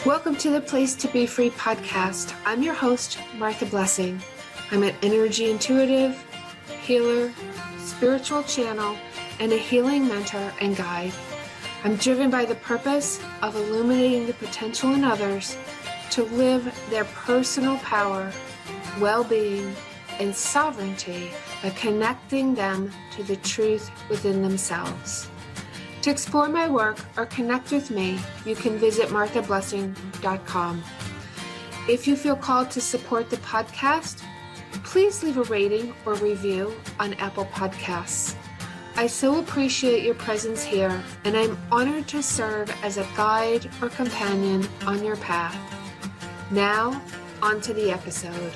Welcome to the Place to Be Free podcast. I'm your host, Martha Blessing. I'm an energy intuitive, healer, spiritual channel, and a healing mentor and guide. I'm driven by the purpose of illuminating the potential in others to live their personal power, well-being, and sovereignty by connecting them to the truth within themselves. To explore my work or connect with me, you can visit marthablessing.com. If you feel called to support the podcast, please leave a rating or review on Apple Podcasts. I so appreciate your presence here, and I'm honored to serve as a guide or companion on your path. Now, on to the episode.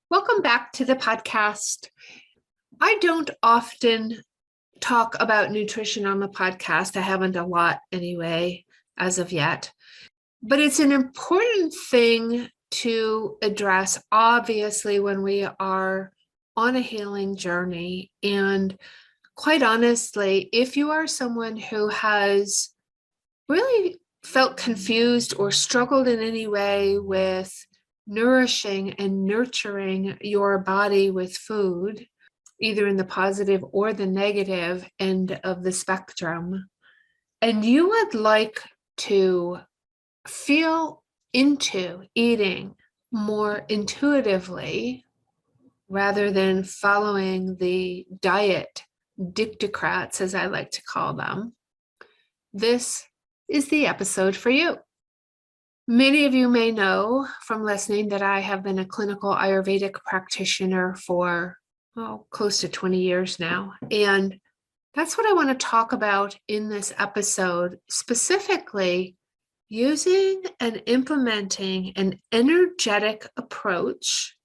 Welcome back to the podcast. I don't often talk about nutrition on the podcast. I haven't a lot anyway, as of yet. But it's an important thing to address, obviously, when we are on a healing journey. And quite honestly, if you are someone who has really felt confused or struggled in any way with nourishing and nurturing your body with food, either in the positive or the negative end of the spectrum, and you would like to feel into eating more intuitively rather than following the diet dictocrats, as I like to call them, this is the episode for you. Many of you may know from listening that I have been a clinical Ayurvedic practitioner for close to 20 years now. And that's what I want to talk about in this episode, specifically using and implementing an energetic approach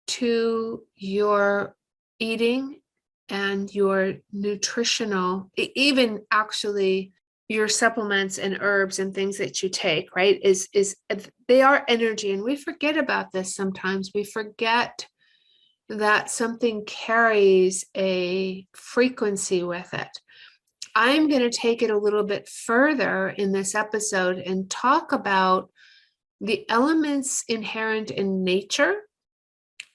to your eating and your nutritional, even actually your supplements and herbs and things that you take, right? They are energy. And we forget about this sometimes. We forget that something carries a frequency with it. I'm going to take it a little bit further in this episode and talk about the elements inherent in nature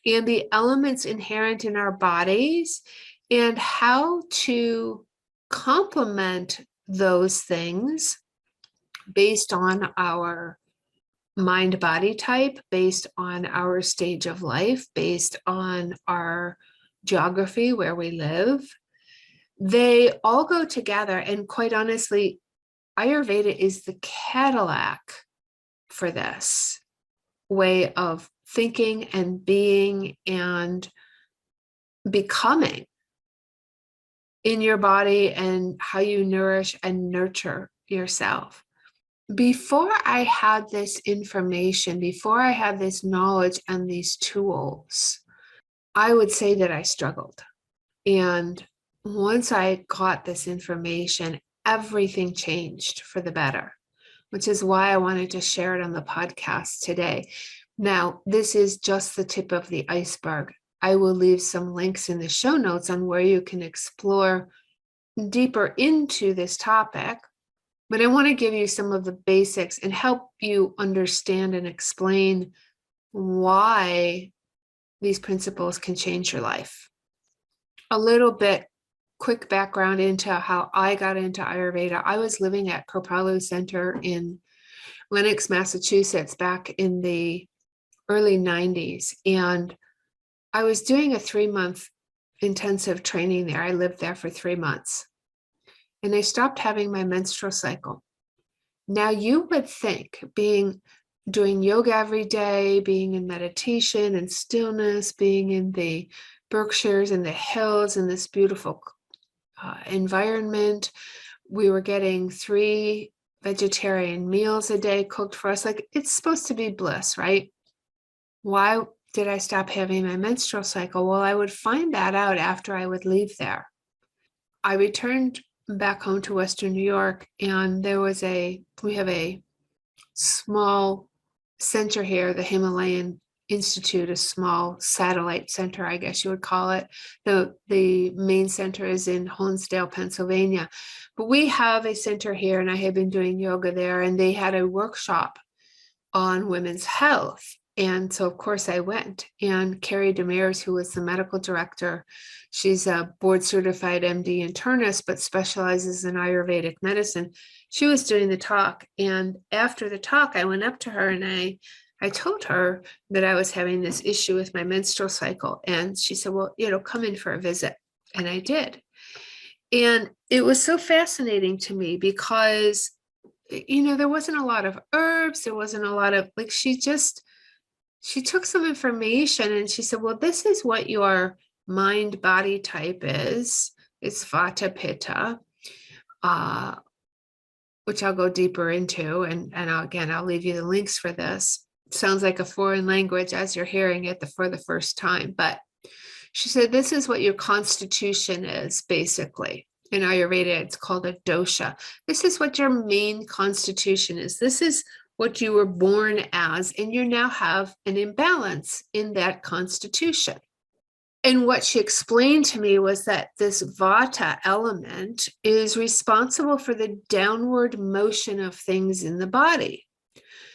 and the elements inherent in our bodies and how to complement those things based on our mind-body type, based on our stage of life, based on our geography, where we live. They all go together. And quite honestly, Ayurveda is the Cadillac for this way of thinking and being and becoming in your body and how you nourish and nurture yourself. Before I had this information, before I had this knowledge and these tools, I would say that I struggled. And once I got this information, everything changed for the better, which is why I wanted to share it on the podcast today. Now, this is just the tip of the iceberg. I will leave some links in the show notes on where you can explore deeper into this topic. But I want to give you some of the basics and help you understand and explain why these principles can change your life. A little bit quick background into how I got into Ayurveda. I was living at Kripalu Center in Lenox, Massachusetts back in the early 90s. And I was doing a 3-month intensive training there. I lived there for 3 months. And I stopped having my menstrual cycle. Now you would think doing yoga every day, being in meditation and stillness, being in the Berkshires and the hills in this beautiful environment, we were getting 3 vegetarian meals a day cooked for us. Like, it's supposed to be bliss, right? Why did I stop having my menstrual cycle? Well, I would find that out after I would leave there. I returned back home to Western New York, and we have a small center here, the Himalayan institute, a small satellite center, I guess you would call it. The main center is in Honesdale, Pennsylvania. But we have a center here, and I had been doing yoga there, and they had a workshop on women's health. And so, of course, I went. And Carrie Demers, who was the medical director, she's a board certified MD internist, but specializes in Ayurvedic medicine. She was doing the talk. And after the talk, I went up to her and I told her that I was having this issue with my menstrual cycle. And she said, well, come in for a visit. And I did. And it was so fascinating to me because, there wasn't a lot of herbs. There wasn't a lot of, she took some information and she said, well, this is what your mind body type is. It's Vata Pitta, which I'll go deeper into. And I'll leave you the links for this. It sounds like a foreign language as you're hearing it for the first time. But she said, this is what your constitution is, basically. In Ayurveda, it's called a dosha. This is what your main constitution is. This is what you were born as, and you now have an imbalance in that constitution. And what she explained to me was that this Vata element is responsible for the downward motion of things in the body.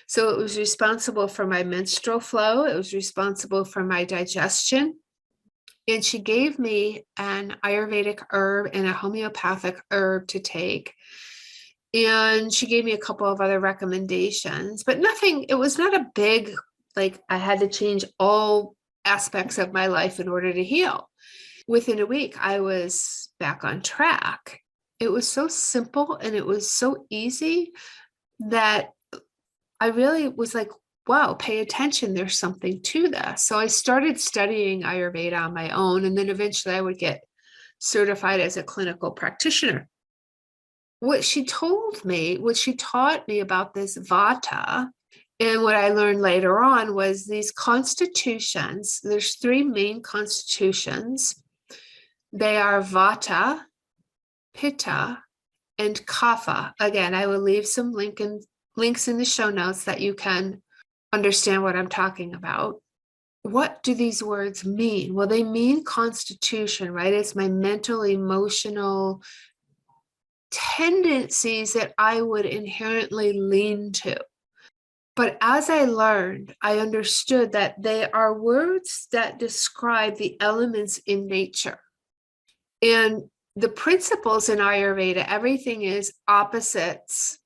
So it was responsible for my menstrual flow. It was responsible for my digestion. And she gave me an Ayurvedic herb and a homeopathic herb to take. And she gave me a couple of other recommendations, but nothing, it was not a big, I had to change all aspects of my life in order to heal. Within a week, I was back on track. It was so simple and it was so easy that I really was like, wow, pay attention. There's something to this. So I started studying Ayurveda on my own, and then eventually I would get certified as a clinical practitioner. What she taught me about this Vata, and what I learned later on was these constitutions. There's three main constitutions. They are Vata, Pitta, and Kapha. Again, I will leave some links in the show notes that you can understand what I'm talking about. What do these words mean? Well, they mean constitution, right? It's my mental, emotional tendencies that I would inherently lean to. But as I learned, I understood that they are words that describe the elements in nature. And the principles in Ayurveda, everything is opposites,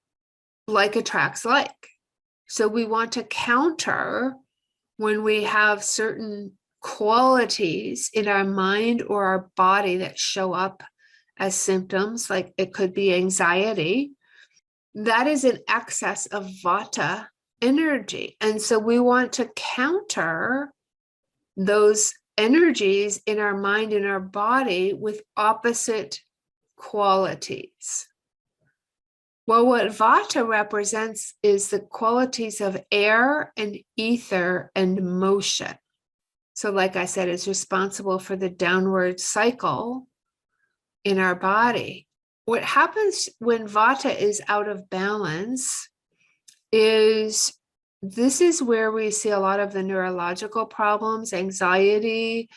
like attracts like. So we want to counter when we have certain qualities in our mind or our body that show up as symptoms, like it could be anxiety. That is an excess of Vata energy. And so we want to counter those energies in our mind and our body with opposite qualities. Well, what Vata represents is the qualities of air and ether and motion. So like I said, it's responsible for the downward cycle in our body. What happens when Vata is out of balance is this is where we see a lot of the neurological problems, anxiety.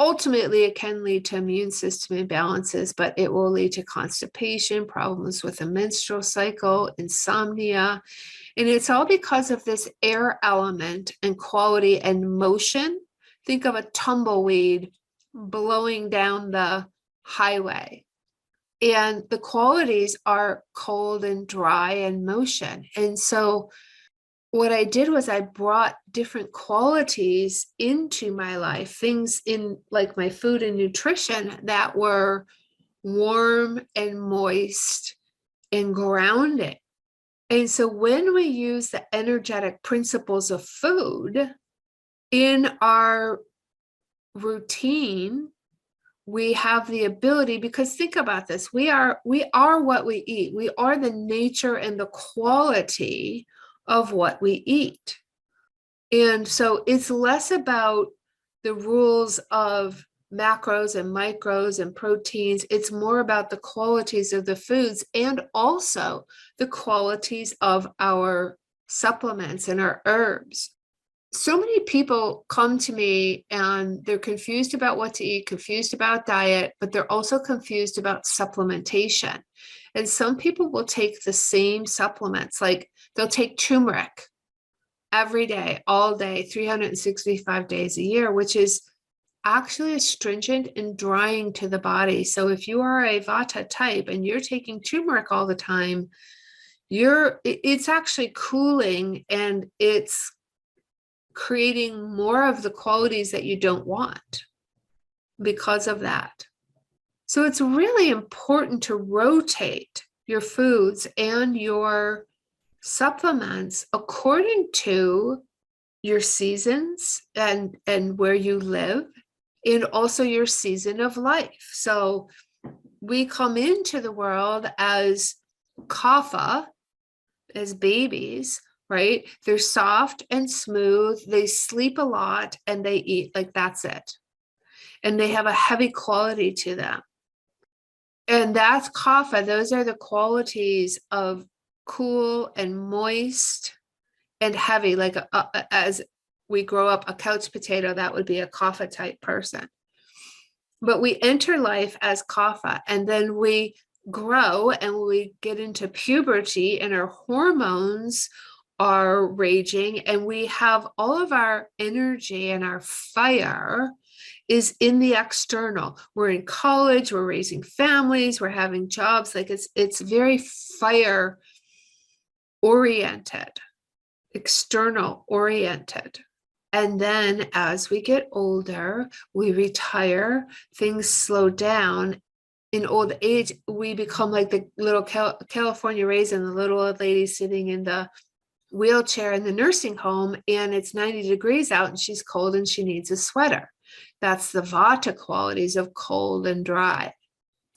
Ultimately, it can lead to immune system imbalances, but it will lead to constipation, problems with the menstrual cycle, insomnia. And it's all because of this air element and quality and motion. Think of a tumbleweed blowing down the highway. And the qualities are cold and dry and motion. And so what I did was I brought different qualities into my life, things in like my food and nutrition that were warm and moist and grounding. And so when we use the energetic principles of food in our routine, we have the ability, because think about this, we are what we eat. We are the nature and the quality of what we eat. And so it's less about the rules of macros and micros and proteins. It's more about the qualities of the foods and also the qualities of our supplements and our herbs. So many people come to me and they're confused about what to eat, confused about diet, but they're also confused about supplementation. And some people will take the same supplements, like they'll take turmeric every day, all day, 365 days a year, which is actually astringent and drying to the body. So if you are a Vata type and you're taking turmeric all the time, it's actually cooling and it's creating more of the qualities that you don't want because of that. So it's really important to rotate your foods and your supplements according to your seasons and where you live, and also your season of life. So we come into the world as kapha, as babies, right? They're soft and smooth. They sleep a lot and they eat, like that's it. And they have a heavy quality to them. And that's kapha. Those are the qualities of cool and moist and heavy. Like as we grow up, a couch potato, that would be a kapha type person. But we enter life as kapha, and then we grow and we get into puberty and our hormones are raging and we have all of our energy and our fire is in the external. We're in college, we're raising families, we're having jobs. Like it's very fire oriented, external oriented. And then as we get older, we retire, things slow down. In old age, we become like the little California raisin, the little old lady sitting in the wheelchair in the nursing home, and it's 90 degrees out and she's cold and she needs a sweater. That's the Vata qualities of cold and dry.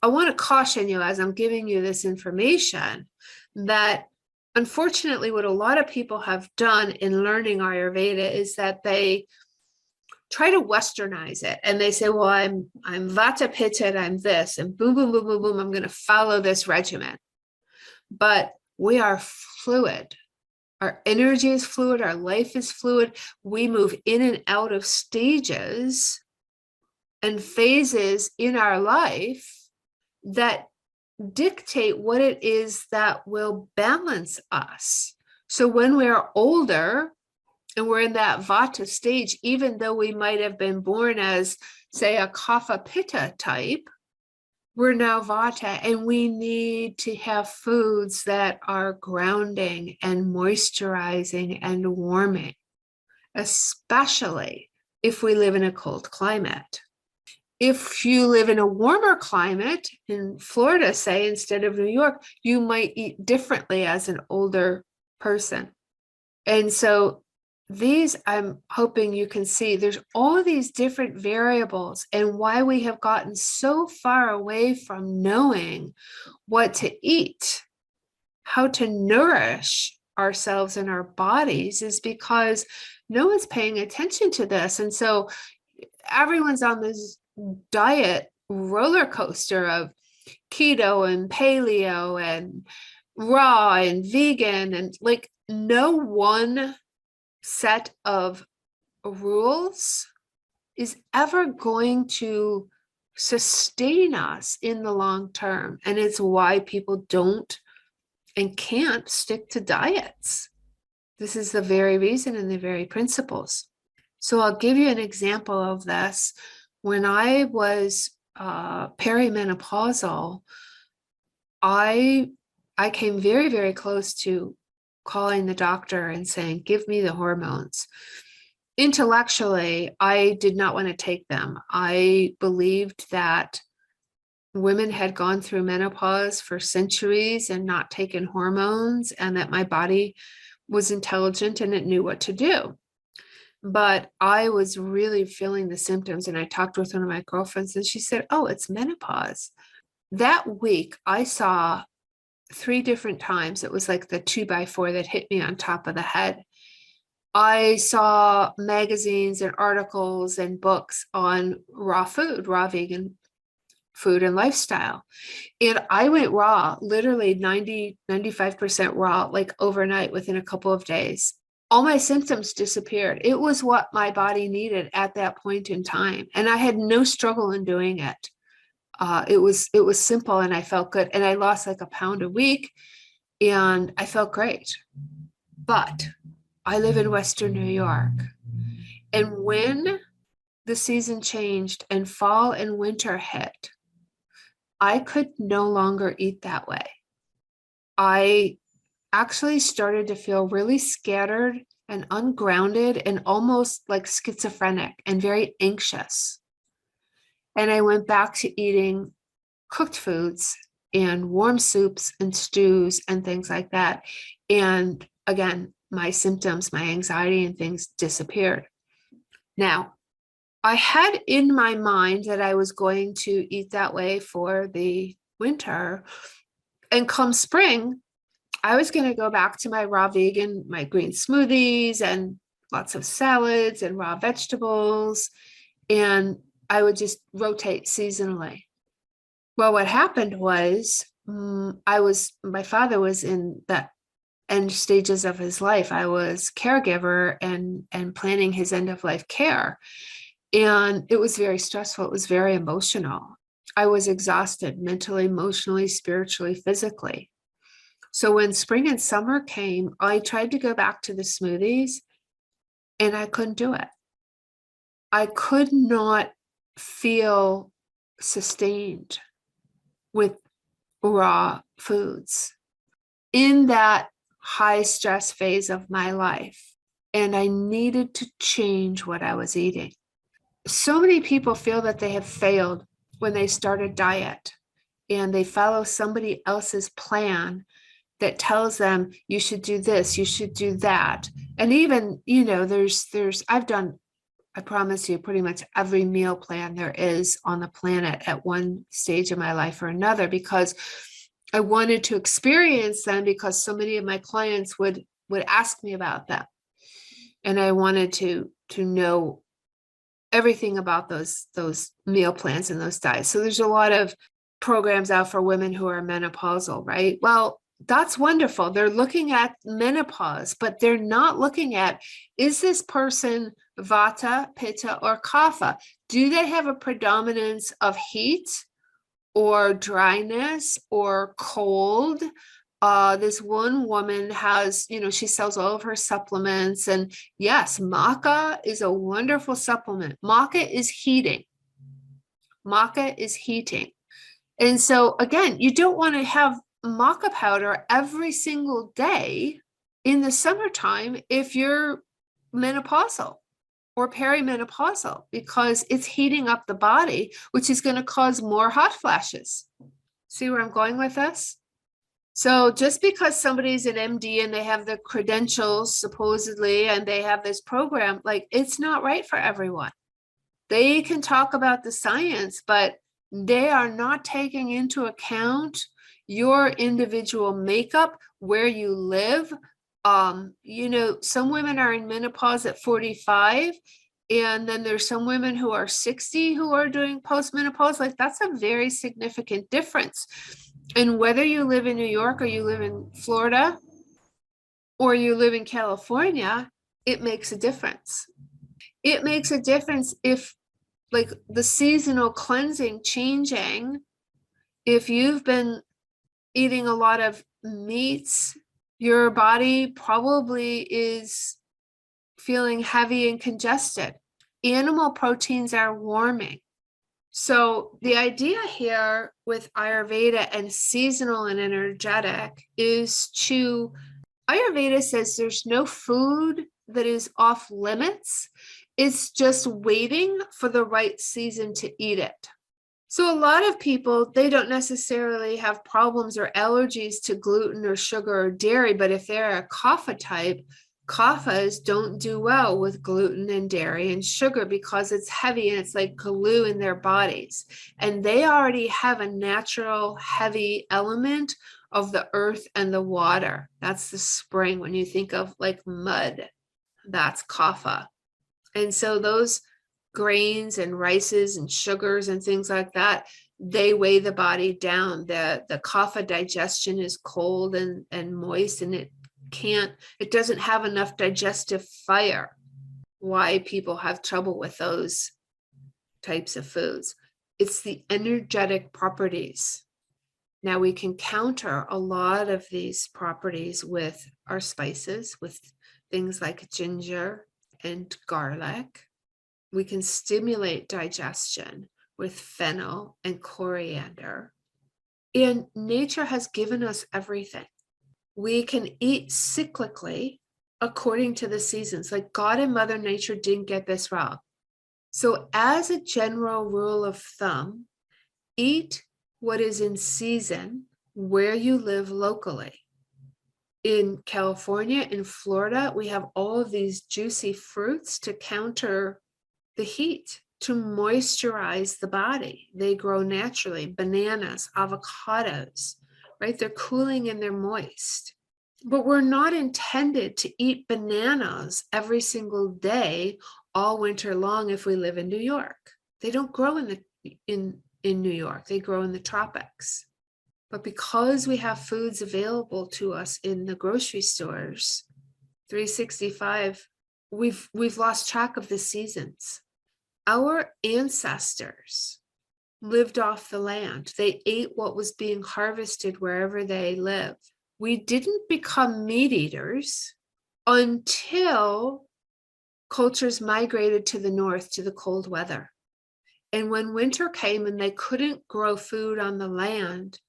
I want to caution you as I'm giving you this information that unfortunately, what a lot of people have done in learning Ayurveda is that they try to westernize it and they say, well, I'm Vata Pitta, I'm this, and boom, boom, boom, boom, boom, I'm going to follow this regimen. But we are fluid. Our energy is fluid. Our life is fluid. We move in and out of stages and phases in our life that dictate what it is that will balance us. So when we're older and we're in that Vata stage, even though we might have been born as, say, a Kapha Pitta type, we're now Vata, and we need to have foods that are grounding and moisturizing and warming, especially if we live in a cold climate. If you live in a warmer climate in Florida, say, instead of New York, you might eat differently as an older person. And so these, I'm hoping you can see, there's all of these different variables and why we have gotten so far away from knowing what to eat, how to nourish ourselves and our bodies is because no one's paying attention to this. And so everyone's on this diet roller coaster of keto and paleo and raw and vegan, and like no one set of rules is ever going to sustain us in the long term. And it's why people don't and can't stick to diets. This is the very reason and the very principles. So I'll give you an example of this. When I was perimenopausal, I came very, very close to calling the doctor and saying, give me the hormones. Intellectually, I did not want to take them. I believed that women had gone through menopause for centuries and not taken hormones, and that my body was intelligent and it knew what to do. But I was really feeling the symptoms, and I talked with one of my girlfriends and she said, oh, it's menopause. That week I saw 3 different times. It was like the 2x4 that hit me on top of the head. I saw magazines and articles and books on raw food, raw vegan food and lifestyle. And I went raw, literally 95% raw, like overnight within a couple of days. all my symptoms disappeared. It was what my body needed at that point in time. And I had no struggle in doing it. It was simple and I felt good. And I lost like a pound a week and I felt great. But I live in Western New York. And when the season changed and fall and winter hit, I could no longer eat that way. I actually started to feel really scattered and ungrounded and almost like schizophrenic and very anxious. And I went back to eating cooked foods and warm soups and stews and things like that. And again, my symptoms, my anxiety and things disappeared. Now, I had in my mind that I was going to eat that way for the winter. And come spring, I was going to go back to my raw vegan, my green smoothies and lots of salads and raw vegetables. And I would just rotate seasonally. Well, what happened was my father was in the end stages of his life. I was caregiver and planning his end of life care. And it was very stressful. It was very emotional. I was exhausted mentally, emotionally, spiritually, physically. So when spring and summer came, I tried to go back to the smoothies and I couldn't do it. I could not feel sustained with raw foods in that high stress phase of my life. And I needed to change what I was eating. So many people feel that they have failed when they start a diet and they follow somebody else's plan that tells them you should do this, you should do that. And even, I've done, I promise you, pretty much every meal plan there is on the planet at one stage of my life or another, because I wanted to experience them, because so many of my clients would ask me about them. And I wanted to know everything about those meal plans and those diets. So there's a lot of programs out for women who are menopausal, right? Well, that's wonderful. They're looking at menopause, but they're not looking at, is this person Vata, Pitta, or Kapha? Do they have a predominance of heat or dryness or cold? This one woman has, she sells all of her supplements. And yes, maca is a wonderful supplement. Maca is heating. Maca is heating. And so again, you don't want to have maca powder every single day in the summertime if you're menopausal or perimenopausal, because it's heating up the body, which is going to cause more hot flashes. See where I'm going with this? So just because somebody's an MD and they have the credentials supposedly and they have this program, like, it's not right for everyone. They can talk about the science, but they are not taking into account your individual makeup, where you live. Some women are in menopause at 45, and then there's some women who are 60 who are doing postmenopause. Like, that's a very significant difference. And whether you live in New York or you live in Florida or you live in California, it makes a difference. It makes a difference if, like, the seasonal cleansing changing, if you've been eating a lot of meats, your body probably is feeling heavy and congested. Animal proteins are warming. So the idea here with Ayurveda and seasonal and energetic is Ayurveda says there's no food that is off limits. It's just waiting for the right season to eat it. So a lot of people, they don't necessarily have problems or allergies to gluten or sugar or dairy, but if they're a kapha type, kaphas don't do well with gluten and dairy and sugar because it's heavy and it's like glue in their bodies. And they already have a natural heavy element of the earth and the water. That's the spring. When you think of like mud, that's kapha. And so those grains and rices and sugars and things like that, they weigh the body down. The kapha digestion is cold and moist, and it doesn't have enough digestive fire. Why people have trouble with those types of foods. It's the energetic properties. Now we can counter a lot of these properties with our spices, with things like ginger and garlic. We can stimulate digestion with fennel and coriander. And nature has given us everything. We can eat cyclically according to the seasons. Like God and Mother Nature didn't get this wrong. So as a general rule of thumb, eat what is in season where you live locally. In California, in Florida, we have all of these juicy fruits to counter the heat, to moisturize the body. They grow naturally. Bananas, avocados, right? They're cooling and they're moist. But we're not intended to eat bananas every single day all winter long if we live in New York. They don't grow in New York. They grow in the tropics. But because we have foods available to us in the grocery stores, 365, we've lost track of the seasons. Our ancestors lived off the land. They ate what was being harvested wherever they lived. We didn't become meat eaters until cultures migrated to the north, to the cold weather. And when winter came and they couldn't grow food on the land,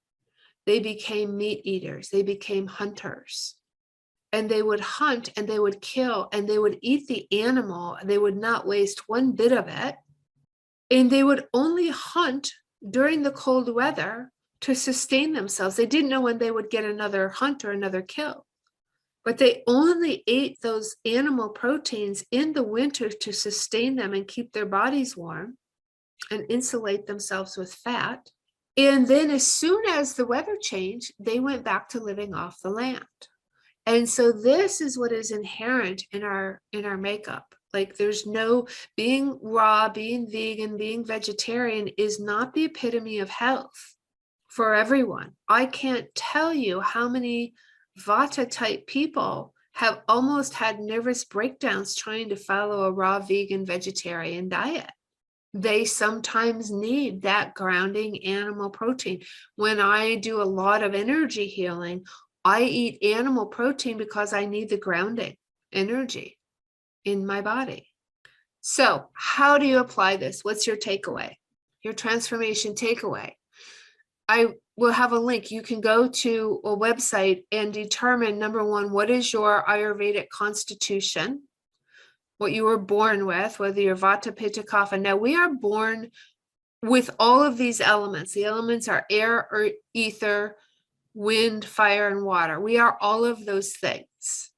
they became meat eaters. They became hunters. And they would hunt and they would kill and they would eat the animal. They would not waste one bit of it. And they would only hunt during the cold weather to sustain themselves. They didn't know when they would get another hunt or another kill. But they only ate those animal proteins in the winter to sustain them and keep their bodies warm and insulate themselves with fat. And then as soon as the weather changed, they went back to living off the land. And so this is what is inherent in our makeup. Like there's no, being raw, being vegan, being vegetarian is not the epitome of health for everyone. I can't tell you how many Vata type people have almost had nervous breakdowns trying to follow a raw vegan vegetarian diet. They sometimes need that grounding animal protein. When I do a lot of energy healing, I eat animal protein because I need the grounding energy in my body. So how do you apply this? What's your takeaway? Your transformation takeaway? I will have a link. You can go to a website and determine, number one, what is your Ayurvedic constitution? What you were born with, whether you're Vata, Pitta, Kapha. Now we are born with all of these elements. The elements are air, or ether, wind, fire, and water. We are all of those things.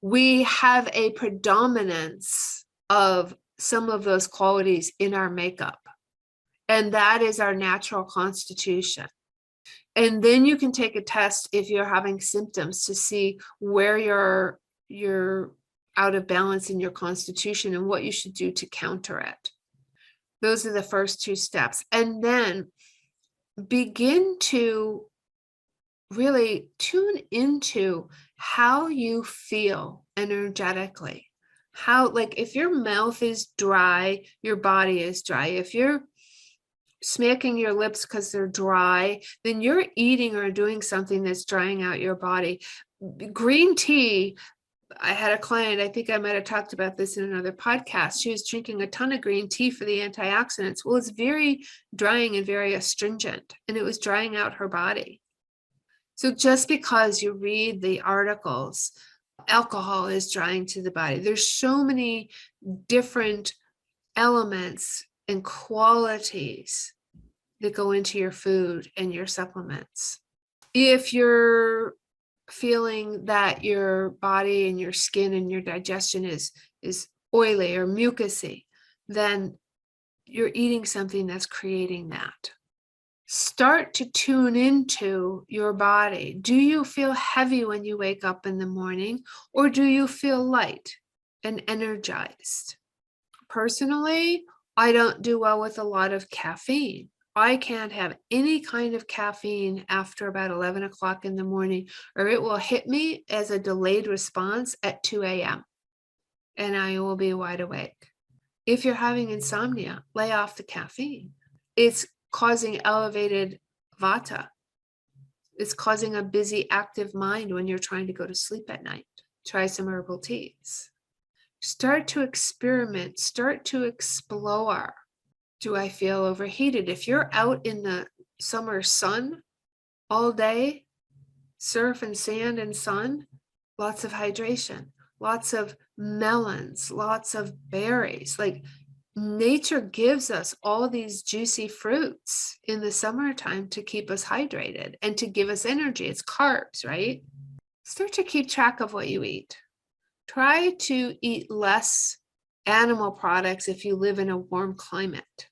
We have a predominance of some of those qualities in our makeup. And that is our natural constitution. And then you can take a test if you're having symptoms to see where you're out of balance in your constitution and what you should do to counter it. Those are the first two steps. And then begin to really tune into how you feel energetically. How, like, if your mouth is dry, your body is dry. If you're smacking your lips because they're dry, then you're eating or doing something that's drying out your body. Green tea, I had a client, I think I might have talked about this in another podcast. She was drinking a ton of green tea for the antioxidants. Well, it's very drying and very astringent, and it was drying out her body. So just because you read the articles, alcohol is drying to the body. There's so many different elements and qualities that go into your food and your supplements. If you're feeling that your body and your skin and your digestion is oily or mucousy, then you're eating something that's creating that. Start to tune into your body. Do you feel heavy when you wake up in the morning, or do you feel light and energized? Personally, I don't do well with a lot of caffeine. I can't have any kind of caffeine after about 11 o'clock in the morning, or it will hit me as a delayed response at 2 a.m. and I will be wide awake. If you're having insomnia, lay off the caffeine. It's causing elevated vata. It's causing a busy, active mind when you're trying to go to sleep at night. Try some herbal teas. Start to experiment. Start to explore. Do I feel overheated? If you're out in the summer sun all day, surf and sand and sun, lots of hydration, lots of melons, lots of berries. Like nature gives us all these juicy fruits in the summertime to keep us hydrated and to give us energy. It's carbs, right? Start to keep track of what you eat. Try to eat less animal products if you live in a warm climate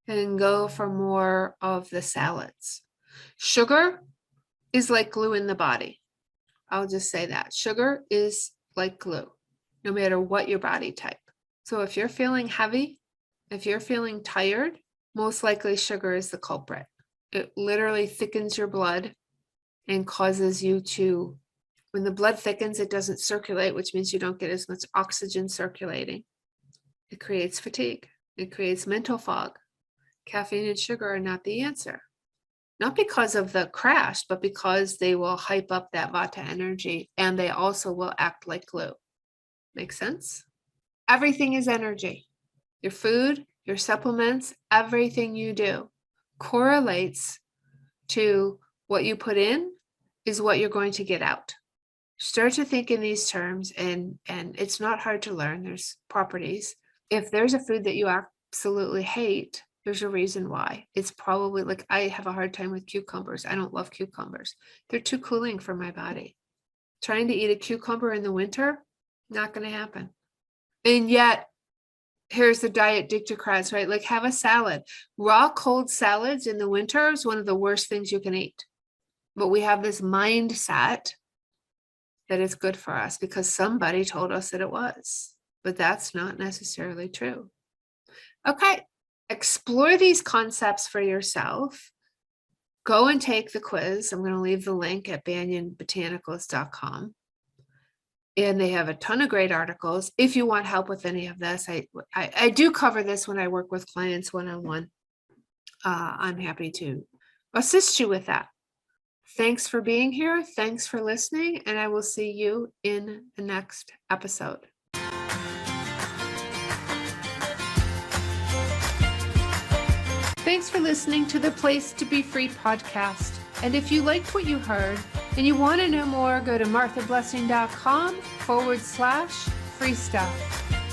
and go for more of the salads. Sugar is like glue in the body. I'll just say that. Sugar is like glue, no matter what your body type. So if you're feeling heavy, if you're feeling tired, most likely sugar is the culprit. It literally thickens your blood and causes you to, when the blood thickens, it doesn't circulate, which means you don't get as much oxygen circulating. It creates fatigue. It creates mental fog. Caffeine and sugar are not the answer. Not because of the crash, but because they will hype up that vata energy and they also will act like glue. Make sense? Everything is energy. Your food, your supplements, everything you do correlates to what you put in is what you're going to get out. Start to think in these terms, and it's not hard to learn. There's properties. If there's a food that you absolutely hate, there's a reason why. It's probably like I have a hard time with cucumbers. I don't love cucumbers. They're too cooling for my body. Trying to eat a cucumber in the winter, not going to happen. And yet, here's the diet dictocrats, right? Like have a salad. Raw cold salads in the winter is one of the worst things you can eat. But we have this mindset that it's good for us because somebody told us that it was. But that's not necessarily true. Okay. Explore these concepts for yourself. Go and take the quiz. I'm going to leave the link at banyanbotanicals.com. And they have a ton of great articles. If you want help with any of this, I do cover this when I work with clients one-on-one. I'm happy to assist you with that. Thanks for being here. Thanks for listening. And I will see you in the next episode. Thanks for listening to the Place to Be Free podcast. And if you liked what you heard and you want to know more, go to marthablessing.com/free stuff.